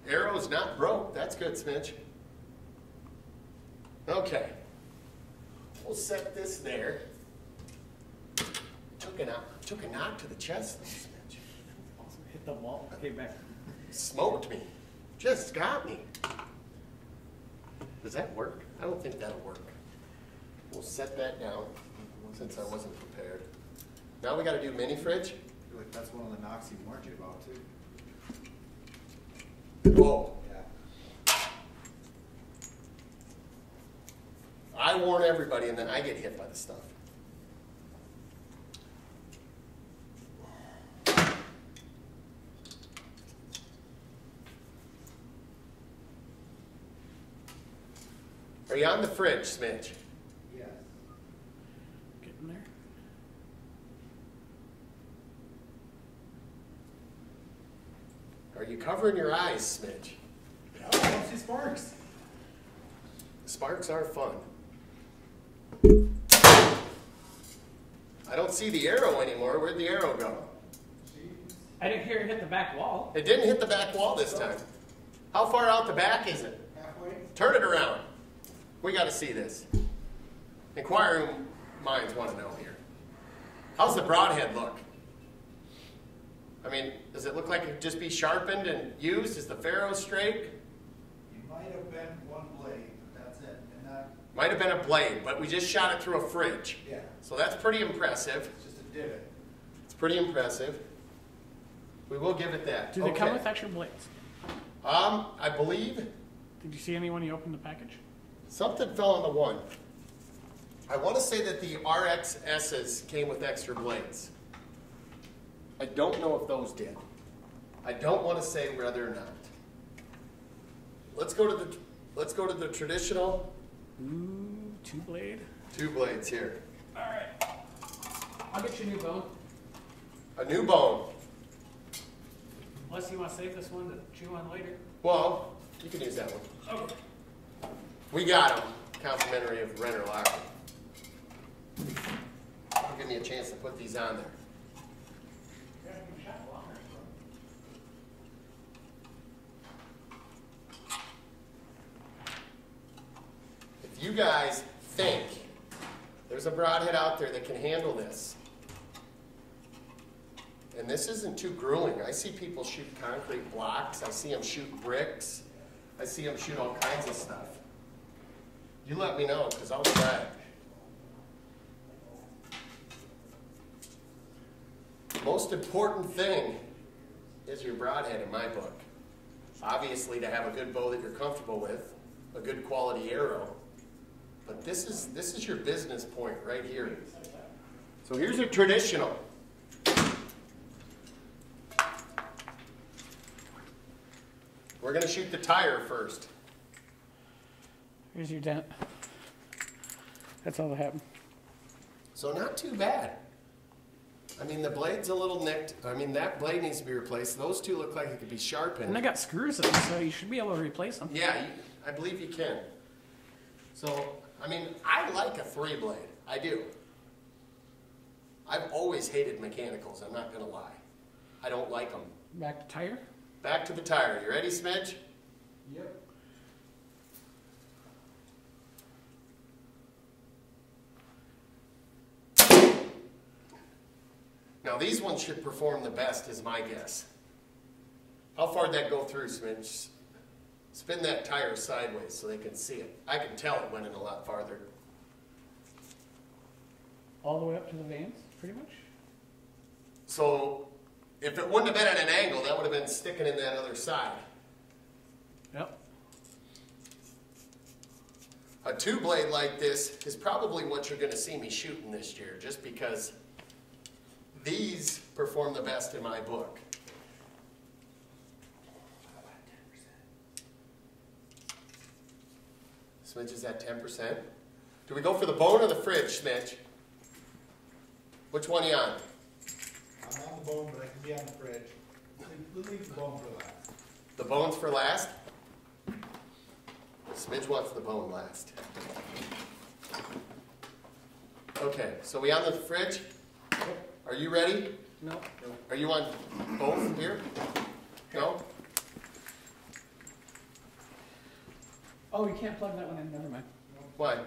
Arrow's not broke. That's good, Smidge. Okay. We'll set this there. Took a knock to the chest, though, Smidge. Hit the wall. Okay, back. Smoked me. Just got me. Does that work? I don't think that'll work. We'll set that down since I wasn't prepared. Now we got to do mini fridge. Like, that's one of the knocks he warned you about, too. Whoa. Yeah. I warn everybody and then I get hit by the stuff. Are you on the fridge, Smidge? Yes. Getting there. Are you covering your eyes, Smidge? Oh, I don't see sparks. Sparks are fun. I don't see the arrow anymore. Where'd the arrow go? I didn't hear it hit the back wall. It didn't hit the back wall this time. How far out the back is it? Halfway. Turn it around. We got to see this. Inquiring minds want to know here. How's the broadhead look? I mean, does it look like it could just be sharpened and used? Is the ferrule straight? It might have been one blade, but that's it. And that, Might have been a blade, but we just shot it through a fridge. yeah, So that's pretty impressive. it's just a divot. It's pretty impressive. We will give it that. Do they come Okay. with extra blades? I believe Did you see any when you opened the package? something fell on the one. I want to say that the RXS's came with extra blades. I don't know if those did. I don't want to say whether or not. Let's go to the traditional Ooh, 2 blade. 2 blades here. All right. I'll get you a new bone. A new bone. Unless you want to save this one to chew on later. Well, you can use that one. Okay. We got them. Complimentary of Renner Locker. Give me a chance to put these on there. If you guys think there's a broadhead out there that can handle this, and this isn't too grueling. I see people shoot concrete blocks. I see them shoot bricks. I see them shoot all kinds of stuff. You let me know, because I'll try it. Most important thing is your broadhead in my book. Obviously, to have a good bow that you're comfortable with, a good quality arrow. But this is your business point right here. So here's a traditional. We're going to shoot the tire first. Here's your dent. That's all that happened. So not too bad. I mean, the blade's a little nicked. I mean, that blade needs to be replaced. Those two look like it could be sharpened. And they got screws in them, so you should be able to replace them. Yeah, I believe you can. So, I mean, I like a 3-blade. I do. I've always hated mechanicals, I'm not going to lie. I don't like them. Back to tire. Back to the tire. You ready, Smidge? Yep. Now, these ones should perform the best, is my guess. How far did that go through, Smidge? Spin that tire sideways so they can see it. I can tell it went in a lot farther. All the way up to the vans, pretty much. So, if it wouldn't have been at an angle, that would have been sticking in that other side. Yep. A 2-blade like this is probably what you're going to see me shooting this year, just because these perform the best in my book. Smidge is at 10%. Do we go for the bone or the fridge, Mitch? Which one are you on? I'm on the bone, but I can be on the fridge. We'll leave the bone for last. The bone's for last? Smidge wants the bone last. Okay, so we on the fridge? Are you ready? No. Are you on both here? No? Oh, you can't plug that one in, never mind. Why?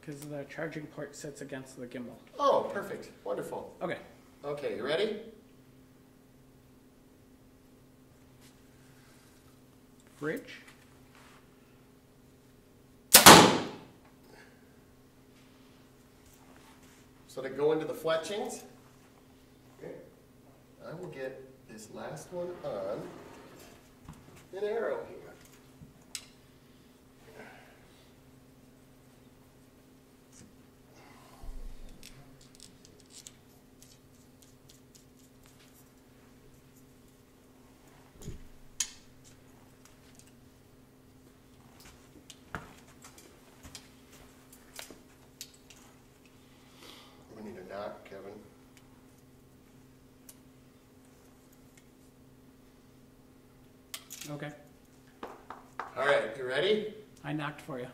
Because the charging port sits against the gimbal. Oh, perfect. Wonderful. Okay. Okay, you ready? Fridge. So to go into the fletchings, I will get this last one on an arrow here. We need a knot, Kevin. Okay. All right, you ready? I knocked for you.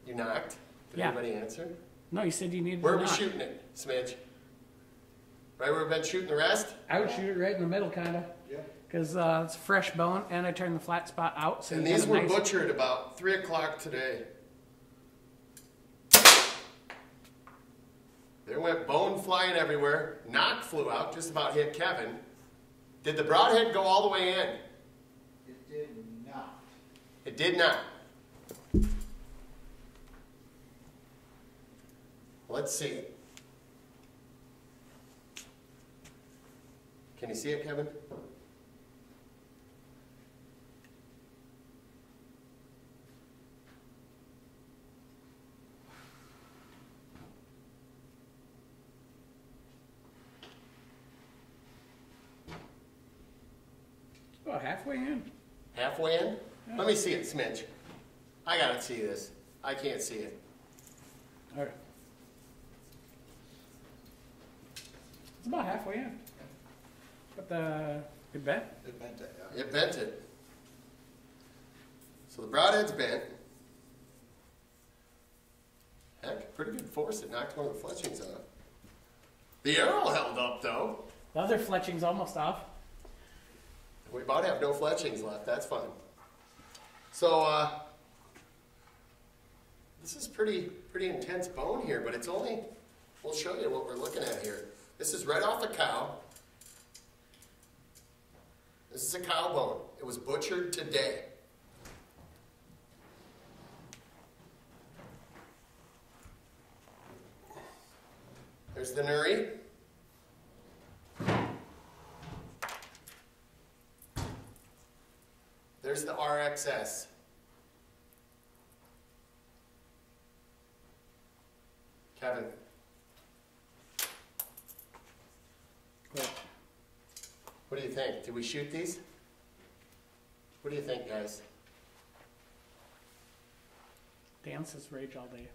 You knocked? Did Yeah. anybody answer? No, you said you needed Where a are we knock. shooting it, Smidge? Right where we've been shooting the rest? I would shoot it right in the middle, kind of. Yeah. Because it's a fresh bone, and I turned the flat spot out. So And you get these a were nice- butchered about 3 o'clock today. There went bone flying everywhere. Knock flew out, just about hit Kevin. Did the broadhead go all the way in? It did not. It did not. Let's see it. Can you see it, Kevin? Oh, halfway in. Halfway in? Let me see it, Smidge. I gotta see this. I can't see it. All right. It's about halfway in. But it bent. It bent it, yeah. It bent it. So the broadhead's bent. Heck, pretty good force. It knocked one of the fletchings off. The arrow held up, though. The other fletching's almost off. We about have no fletchings left. That's fine. So, this is pretty intense bone here, but it's only, we'll show you what we're looking at here. This is right off a cow. This is a cow bone. It was butchered today. There's the nuri. There's the RXS. Kevin. Cool. What do you think? Did we shoot these? What do you think, guys? Dan says rage all day.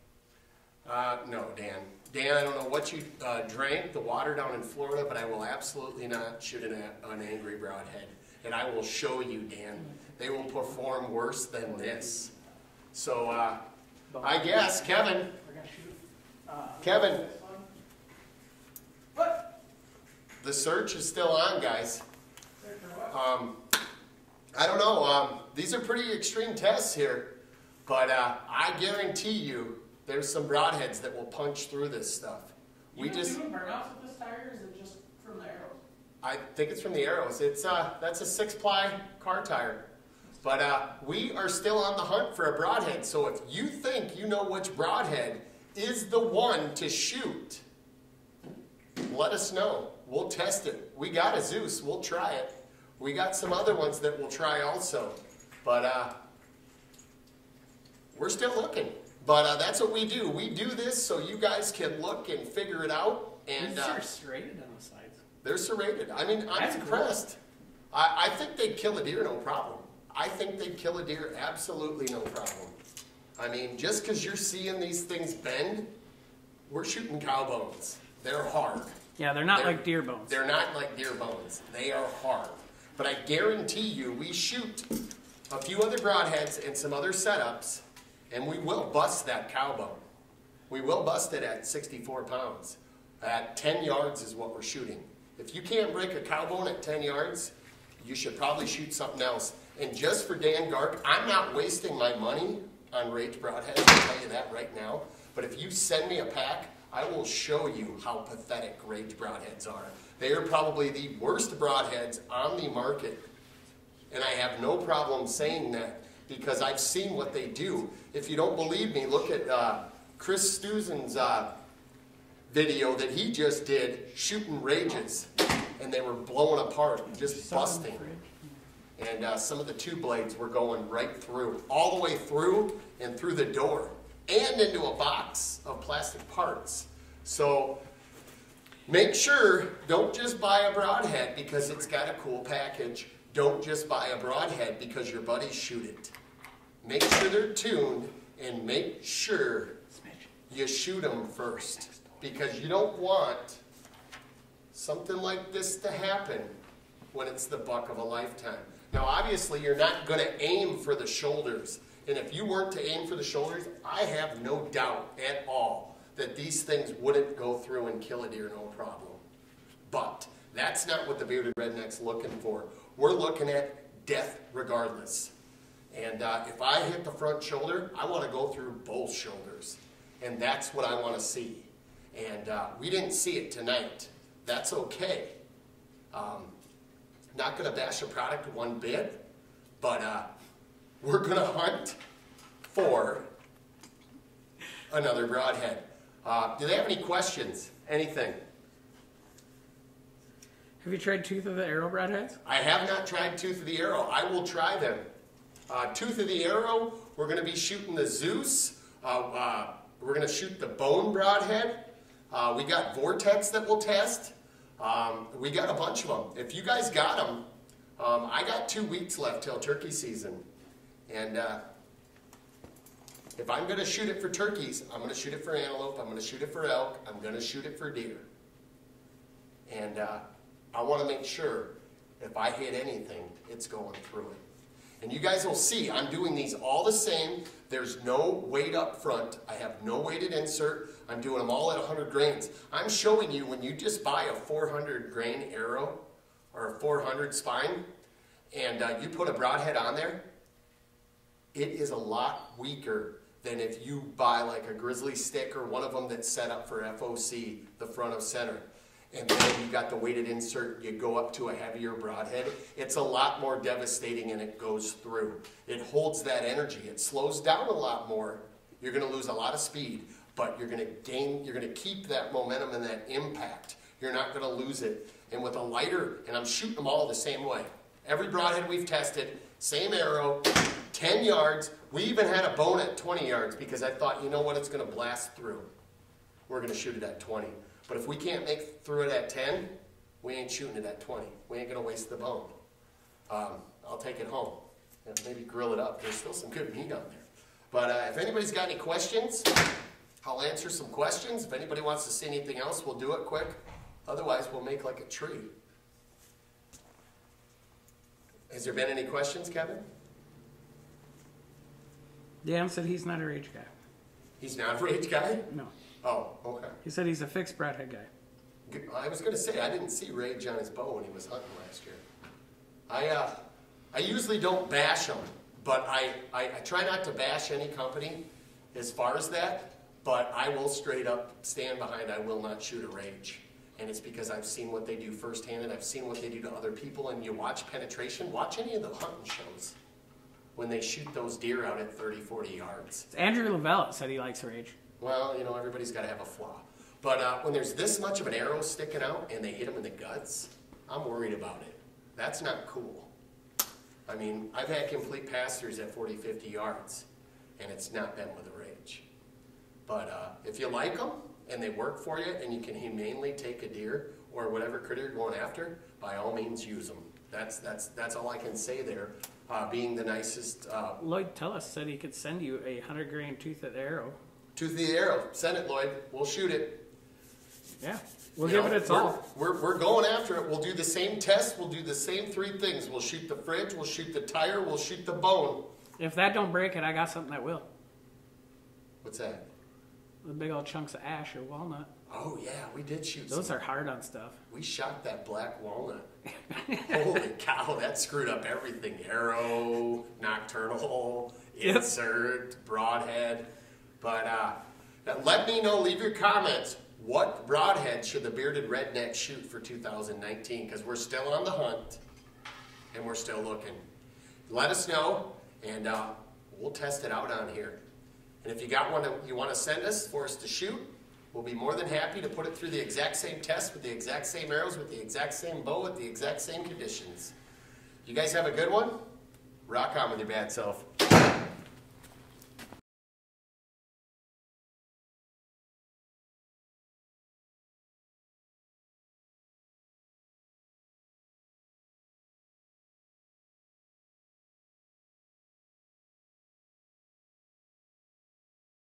No, Dan. Dan, I don't know what you drank, the water down in Florida, but I will absolutely not shoot an angry broadhead. And I will show you, Dan. They will perform worse than this. So, I guess, Kevin. We're going to shoot. Kevin. This one. What? The search is still on, guys. Search for what? I don't know. These are pretty extreme tests here, but I guarantee you there's some broadheads that will punch through this stuff. You doing burnouts with this tire, or is it just from the arrows? I think it's from the arrows. It's that's a 6-ply car tire. But we are still on the hunt for a broadhead. So if you think you know which broadhead is the one to shoot, let us know. We'll test it. We got a Zeus. We'll try it. We got some other ones that we'll try also. But we're still looking. But that's what we do. We do this so you guys can look and figure it out. And These are serrated on the sides. they're serrated. I mean, I'm That's impressed. I think they'd kill a deer no problem. I think they'd kill a deer absolutely no problem. I mean, just because you're seeing these things bend, we're shooting cow bones. They're hard. Yeah, they're not like deer bones. They're not like deer bones. They are hard. But I guarantee you, we shoot a few other broadheads and some other setups, and we will bust that cow bone. We will bust it at 64 pounds. At 10 yards is what we're shooting. If you can't break a cow bone at 10 yards, you should probably shoot something else. And just for Dan Gark, I'm not wasting my money on Rage broadheads, I'll tell you that right now. But if you send me a pack, I will show you how pathetic Rage broadheads are. They are probably the worst broadheads on the market. And I have no problem saying that because I've seen what they do. If you don't believe me, look at Chris Stuzen's video that he just did shooting Rages. And they were blowing apart, just busting. And some of the two blades were going right through, all the way through and through the door, and into a box of plastic parts. So make sure, don't just buy a broadhead because it's got a cool package. Don't just buy a broadhead because your buddies shoot it. Make sure they're tuned and make sure you shoot them first, because you don't want something like this to happen when it's the buck of a lifetime. Now, obviously, you're not going to aim for the shoulders. And if you weren't to aim for the shoulders, I have no doubt at all that these things wouldn't go through and kill a deer, no problem. But that's not what the Bearded Redneck's looking for. We're looking at death regardless. And if I hit the front shoulder, I want to go through both shoulders. And that's what I want to see. And we didn't see it tonight. That's okay. Not going to bash a product one bit, but we're going to hunt for another broadhead. Do they have any questions? Anything? Have you tried Tooth of the Arrow broadheads? I have not tried Tooth of the Arrow. I will try them. Tooth of the Arrow, we're going to be shooting the Zeus. We're going to shoot the Bone broadhead. We got Vortex that we'll test. We got a bunch of them. If you guys got them, I got 2 weeks left till turkey season. And if I'm going to shoot it for turkeys, I'm going to shoot it for antelope, I'm going to shoot it for elk, I'm going to shoot it for deer. And I want to make sure if I hit anything, it's going through it. And you guys will see, I'm doing these all the same. There's no weight up front. I have no weighted insert. I'm doing them all at 100 grains. I'm showing you when you just buy a 400 grain arrow or a 400 spine and you put a broadhead on there, it is a lot weaker than if you buy like a grizzly stick or one of them that's set up for FOC, the front of center. And then you got the weighted insert, you go up to a heavier broadhead. It's a lot more devastating and it goes through. It holds that energy. It slows down a lot more. You're going to lose a lot of speed, but you're going to gain, you're going to keep that momentum and that impact. You're not going to lose it. And with a lighter, and I'm shooting them all the same way. Every broadhead we've tested, same arrow, 10 yards. We even had a bone at 20 yards because I thought, you know what, it's going to blast through. We're going to shoot it at 20. But if we can't make through it at 10, we ain't shooting it at 20. We ain't going to waste the bone. I'll take it home and maybe grill it up. There's still some good meat on there. But if anybody's got any questions, I'll answer some questions. If anybody wants to see anything else, we'll do it quick. Otherwise, we'll make like a tree. Has there been any questions, Kevin? Dan said he's not a Rage guy. He's not a Rage guy? No. Oh, okay. He said he's a fixed broadhead guy. I was going to say, I didn't see Rage on his bow when he was hunting last year. I usually don't bash them, but I try not to bash any company as far as that, but I will straight up stand behind, I will not shoot a Rage. And it's because I've seen what they do firsthand, and I've seen what they do to other people, and you watch penetration, watch any of the hunting shows when they shoot those deer out at 30, 40 yards. Andrew Lavelle said he likes Rage. Well, you know, everybody's got to have a flaw. But when there's this much of an arrow sticking out and they hit them in the guts, I'm worried about it. That's not cool. I mean, I've had complete pass-throughs at 40, 50 yards, and it's not been with a Rage. But if you like them and they work for you and you can humanely take a deer or whatever critter you're going after, by all means use them. That's all I can say there. Being the nicest Lloyd Tellis said he could send you a 100-grain toothed arrow. tooth of the arrow. Send it, Lloyd. We'll shoot it. Yeah, we'll You give know, it its all. We're going after it. We'll do the same test. We'll do the same 3 things. We'll shoot the fridge. We'll shoot the tire. We'll shoot the bone. If that don't break it, I got something that will. What's that? The big old chunks of ash or walnut. Oh yeah, we did shoot. Those some. are hard on stuff. We shot that black walnut. Holy cow, that screwed up everything. Arrow, nocturnal, insert, broadhead. But let me know, leave your comments. What broadhead should the bearded redneck shoot for 2019? Because we're still on the hunt and we're still looking. Let us know and we'll test it out on here. And if you got one that you want to send us for us to shoot, we'll be more than happy to put it through the exact same test with the exact same arrows, with the exact same bow, with the exact same conditions. You guys have a good one? Rock on with your bad self.